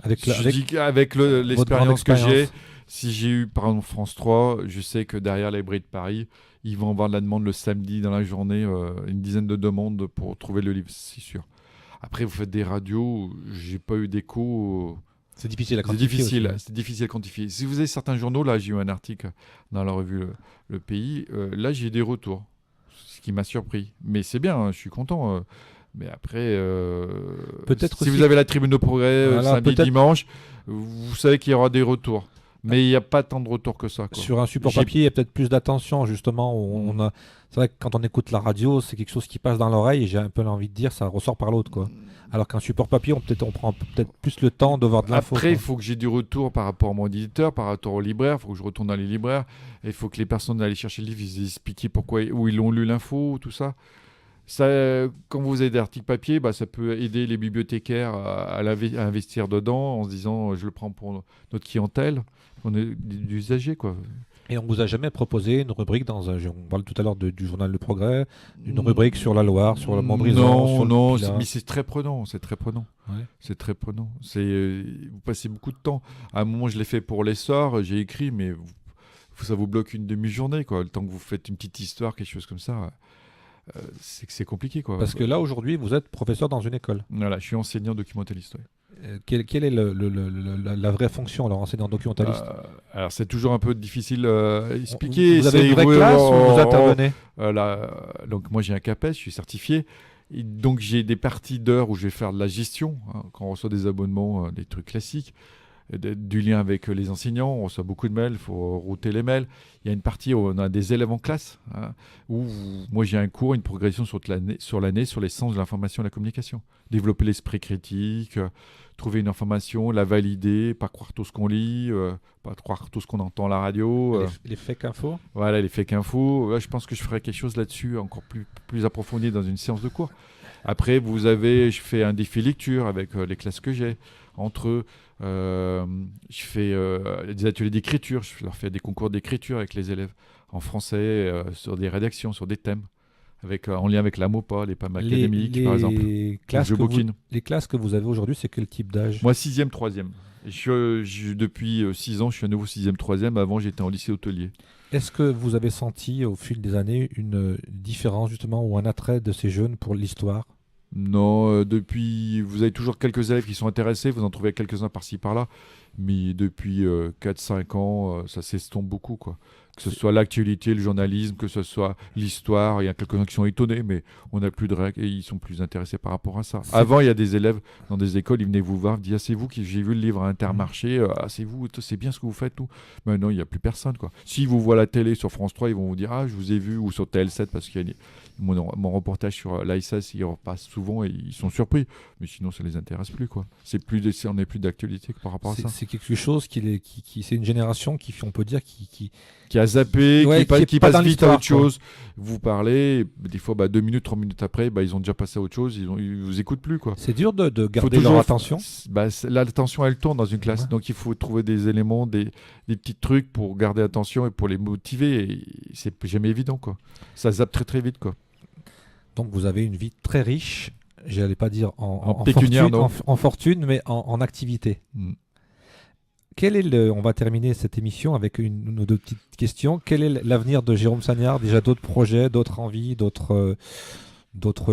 Avec l'expérience que j'ai, Si j'ai eu par exemple France 3, je sais que derrière la librairie de Paris, ils vont avoir de la demande le samedi dans la journée, une dizaine de demandes pour trouver le livre, c'est sûr. Après, vous faites des radios, j'ai pas eu d'écho. C'est difficile à C'est quantifier difficile, aussi, hein. c'est difficile à quantifier. Si vous avez certains journaux, là, j'ai eu un article dans la revue Le Pays, là, j'ai eu des retours, ce qui m'a surpris. Mais c'est bien, hein, je suis content. Mais après, Peut-être si aussi- vous avez la Tribune de Progrès Voilà, samedi, peut-être- dimanche, vous savez qu'il y aura des retours. Mais il n'y a pas tant de retours que ça, quoi. Sur un support J'ai- papier, il y a peut-être plus d'attention, justement. C'est vrai que quand on écoute la radio, c'est quelque chose qui passe dans l'oreille et j'ai un peu envie de dire, ça ressort par l'autre, quoi. Alors qu'un support papier, on prend peut-être plus le temps de voir de l'info, Après, il quoi. faut que j'ai du retour par rapport à mon éditeur, par rapport au libraire. Il faut que je retourne dans les libraires. Et il faut que les personnes aller chercher le livre, ils expliquent pourquoi, où ils ont lu l'info, tout ça. Ça, quand vous avez des articles papier, bah, ça peut aider les bibliothécaires à investir dedans en se disant je le prends pour notre clientèle. On est d'usagers, quoi. Et on vous a jamais proposé une rubrique on parle tout à l'heure du journal Le Progrès, une rubrique sur la Loire, sur le Montbrison, Non, sur le non, Pilat. mais c'est très prenant, c'est très prenant. Ouais. C'est très prenant. Vous passez beaucoup de temps. À un moment, je l'ai fait pour l'essor, j'ai écrit, mais ça vous bloque une demi-journée, quoi. Le temps que vous faites une petite histoire, quelque chose comme ça, c'est que c'est compliqué, quoi. Parce que là, aujourd'hui, vous êtes professeur dans une école. Voilà, je suis enseignant documentaliste. Ouais. Quelle est la vraie fonction, alors, enseignant documentaliste? Alors, c'est toujours un peu difficile à expliquer. Vous avez C'est- une vraie classe ou vous intervenez? Donc, moi, j'ai un CAPES, je suis certifié. Et donc, j'ai des parties d'heures où je vais faire de la gestion, hein, quand on reçoit des abonnements, des trucs classiques, du lien avec les enseignants. On reçoit beaucoup de mails, il faut router les mails. Il y a une partie où on a des élèves en classe, hein, où moi, j'ai un cours, une progression sur l'année, sur les sens de l'information et de la communication. Développer l'esprit critique, trouver une information, la valider, pas croire tout ce qu'on lit, pas croire tout ce qu'on entend à la radio. Les fake infos? Voilà, les fake infos. Là, je pense que je ferai quelque chose là-dessus, encore plus approfondi dans une séance de cours. Après, je fais un défi lecture avec les classes que j'ai. Entre eux, je fais des ateliers d'écriture. Je leur fais des concours d'écriture avec les élèves en français, sur des rédactions, sur des thèmes, en lien avec la MOPA, les PAM académiques, par exemple. Les classes que vous avez aujourd'hui, c'est quel type d'âge? Moi, 6e, 3e. Depuis 6 ans, je suis à nouveau 6e, 3e. Avant, j'étais en lycée hôtelier. Est-ce que vous avez senti au fil des années une différence, justement, ou un attrait de ces jeunes pour l'histoire? Non, vous avez toujours quelques élèves qui sont intéressés, vous en trouvez quelques-uns par-ci par-là, mais depuis 4-5 ans, ça s'estompe beaucoup, quoi. Que ce soit l'actualité, le journalisme, que ce soit l'histoire, il y a quelques-uns qui sont étonnés, mais on n'a plus de règles et ils sont plus intéressés par rapport à ça. Avant, il y a des élèves dans des écoles, ils venaient vous voir, ils disaient « Ah, c'est vous qui j'ai vu le livre à Intermarché, ah, c'est vous, c'est bien ce que vous faites, tout. » Maintenant, il n'y a plus personne, quoi. S'ils vous voient à la télé sur France 3, ils vont vous dire « Ah, je vous ai vu » ou sur TL7 parce qu'il y a mon reportage sur l'ASS, il repasse souvent et ils sont surpris. Mais sinon, ça les intéresse plus, quoi. On n'est plus d'actualité par rapport à ça. C'est quelque chose c'est une génération on peut dire, qui a zappé, ouais, qui passe vite à autre quoi. chose. Vous parlez, des fois, 2 minutes, 3 minutes après, ils ont déjà passé à autre chose, ils vous écoutent plus, quoi. C'est dur de garder leur attention. L'attention, elle tourne dans une classe. Ouais. Donc, il faut trouver des éléments, des petits trucs pour garder l'attention et pour les motiver. Et c'est jamais évident, quoi. Ça zappe très, très vite, quoi. Donc, vous avez une vie très riche, j'allais pas dire en fortune, mais en activité. On va terminer cette émission avec une ou deux petites questions. Quel est l'avenir de Jérôme Sagnard? Déjà d'autres projets, d'autres envies, d'autres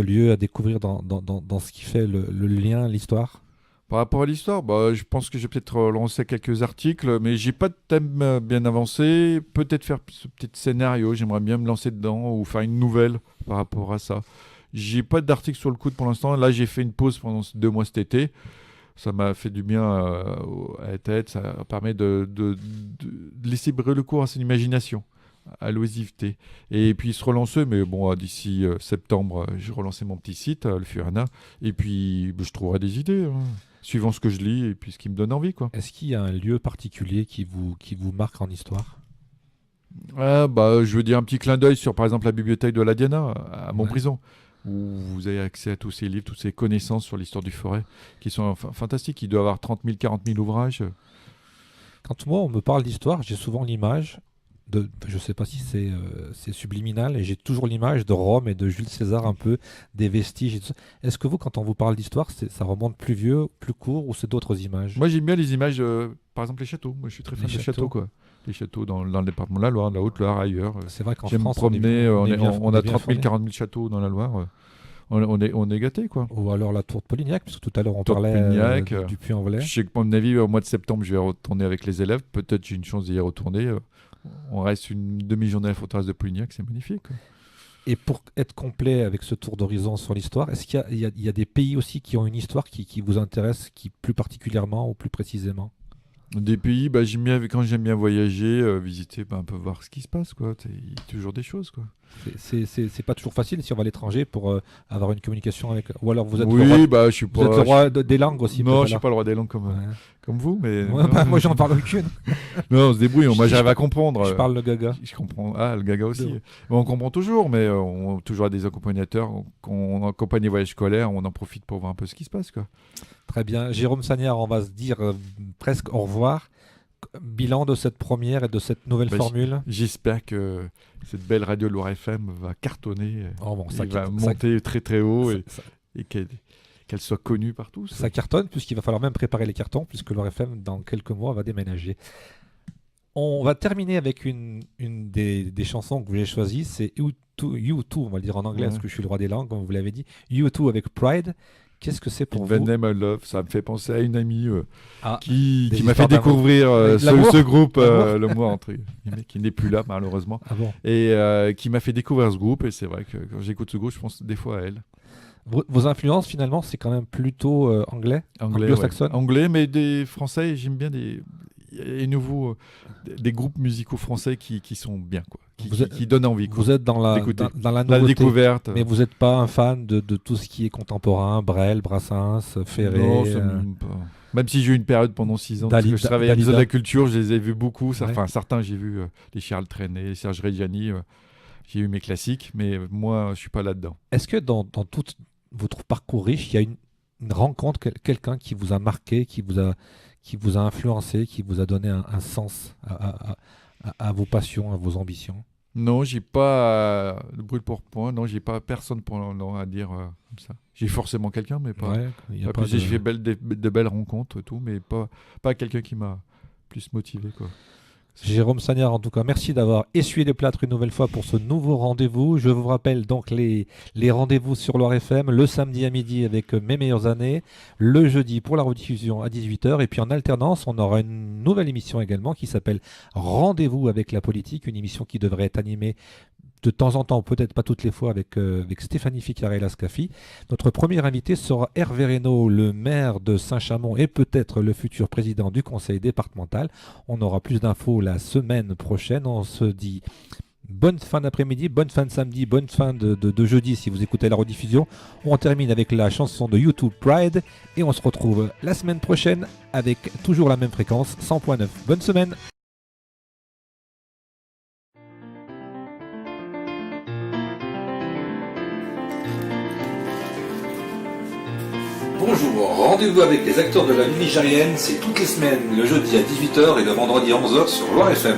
lieux à découvrir dans ce qui fait le lien, l'histoire? Par rapport à l'histoire, je pense que je vais peut-être lancer quelques articles, mais j'ai pas de thème bien avancé. Peut-être faire ce petit scénario, j'aimerais bien me lancer dedans ou faire une nouvelle par rapport à ça. J'ai pas d'article sur le coude pour l'instant. Là, j'ai fait une pause pendant 2 mois cet été. Ça m'a fait du bien à la tête. Ça permet de laisser brûler le cours à son imagination, à l'oisiveté. Et puis se relancer, mais bon, d'ici septembre, j'ai relancé mon petit site, le Furana. Et puis, je trouverai des idées, hein, suivant ce que je lis et puis ce qui me donne envie, quoi. Est-ce qu'il y a un lieu particulier qui vous marque en histoire? Je veux dire un petit clin d'œil sur, par exemple, la bibliothèque de la Diana à Montbrison. Où vous avez accès à tous ces livres, toutes ces connaissances sur l'histoire du Forêt, qui sont fantastiques. Il doit y avoir 30 000, 40 000 ouvrages. Quand moi, on me parle d'histoire, j'ai souvent l'image je sais pas si c'est subliminal, et j'ai toujours l'image de Rome et de Jules César, un peu des vestiges et tout ça. Est-ce que vous, quand on vous parle d'histoire, ça remonte plus vieux, plus court, ou c'est d'autres images? Moi, j'aime bien les images, par exemple les châteaux. Moi, je suis très fan Les des châteaux. châteaux, quoi. Les châteaux dans le département de la Loire, de la Haute-Loire, ailleurs. C'est vrai qu'en J'aime me France, promener, on a bien 30 000, informé. 40 000 châteaux dans la Loire. On est gâtés, quoi. Ou alors la tour de Polignac, puisque tout à l'heure on Tour de parlait Polignac, du Puy-en-Velay. Je sais que, à mon avis, au mois de septembre, je vais retourner avec les élèves. Peut-être j'ai une chance d'y retourner. On reste une demi-journée à la forteresse de Polignac, c'est magnifique, quoi. Et pour être complet avec ce tour d'horizon sur l'histoire, est-ce qu'il y a des pays aussi qui ont une histoire qui vous intéresse, qui plus particulièrement ou plus précisément? Des pays, quand j'aime bien voyager, visiter, un peu voir ce qui se passe, quoi. Il y a toujours des choses, quoi. C'est pas toujours facile si on va à l'étranger pour avoir une communication avec. Ou alors vous êtes Oui, le roi, je suis vous êtes le pas. roi des langues aussi. Non, je peut-être suis alors. pas le roi des langues comme, Ouais. comme vous, mais. Ouais, non, moi j'en parle aucune. non, on se débrouille. Moi, Je- j'arrive à comprendre. Je parle le gaga. Je comprends. Ah, le gaga aussi. Non. Mais on comprend toujours, mais on toujours des accompagnateurs. Quand on accompagne les voyages scolaires, on en profite pour voir un peu ce qui se passe, quoi. Très bien. Jérôme Sagnard, on va se dire presque au revoir. Bilan de cette première et de cette nouvelle Bah, formule. J'espère que cette belle radio Loire FM va cartonner, Oh, bon, et va monter très très haut et qu'elle soit connue par tous. ça cartonne, puisqu'il va falloir même préparer les cartons, puisque l'Or FM, dans quelques mois, va déménager. On va terminer avec une des chansons que vous avez choisies, c'est U2, on va le dire en anglais, Ouais. parce que je suis le roi des langues, comme vous l'avez dit. U2 avec Pride. Qu'est-ce que c'est pour In vous? the Name of Love, ça me fait penser à une amie Ah, qui des m'a fait histoires d'amour. découvrir L'amour ce groupe, L'amour le mois entre guillemets, qui n'est plus là malheureusement, ah bon. et qui m'a fait découvrir ce groupe. Et c'est vrai que quand j'écoute ce groupe, je pense des fois à elle. Vos influences, finalement, c'est quand même plutôt anglais, anglo-saxonne. Ouais. Anglais, mais des français. J'aime bien des nouveaux des groupes musicaux français qui sont bien, quoi, qui donnent envie, quoi. Vous êtes dans la D'écouter. dans la La nouveauté, découverte. mais vous n'êtes pas un fan de tout ce qui est contemporain, Brel, Brassens, Ferré. Non, ça me- pas. Même si j'ai eu une période pendant 6 ans, parce Dali- que je travaillais à la Dalida. Maison de la Culture, je les ai vus beaucoup. Ouais. Enfin, certains, j'ai vu les Charles Trenet, les Serge Reggiani. J'ai eu mes classiques, mais moi, je suis pas là-dedans. Est-ce que dans tout votre parcours riche, il y a une rencontre, quelqu'un qui vous a marqué, qui vous a influencé, qui vous a donné un sens à vos passions, à vos ambitions? Non, j'ai pas de brûle pour point. Non, j'ai pas personne à dire comme ça. J'ai forcément quelqu'un, mais pas. Ouais, il y a pas pas plus. de- J'ai fait de belles rencontres, et tout, mais pas quelqu'un qui m'a plus motivé, quoi. Jérôme Sagnard, en tout cas, merci d'avoir essuyé les plâtres une nouvelle fois pour ce nouveau rendez-vous. Je vous rappelle donc les rendez-vous sur Loire FM, le samedi à midi avec Mes meilleures années, le jeudi pour la rediffusion à 18h, et puis en alternance, on aura une nouvelle émission également qui s'appelle Rendez-vous avec la politique, une émission qui devrait être animée de temps en temps, peut-être pas toutes les fois, avec Stéphanie Ficarella-Scafi. Notre premier invité sera Hervé Reynaud, le maire de Saint-Chamond et peut-être le futur président du conseil départemental. On aura plus d'infos la semaine prochaine. On se dit bonne fin d'après-midi, bonne fin de samedi, bonne fin de jeudi si vous écoutez la rediffusion. On termine avec la chanson de YouTube Pride et on se retrouve la semaine prochaine avec toujours la même fréquence, 100.9. Bonne semaine! Bonjour, rendez-vous avec les acteurs de la vie nigérienne, c'est toutes les semaines, le jeudi à 18h et le vendredi à 11h sur Loire FM.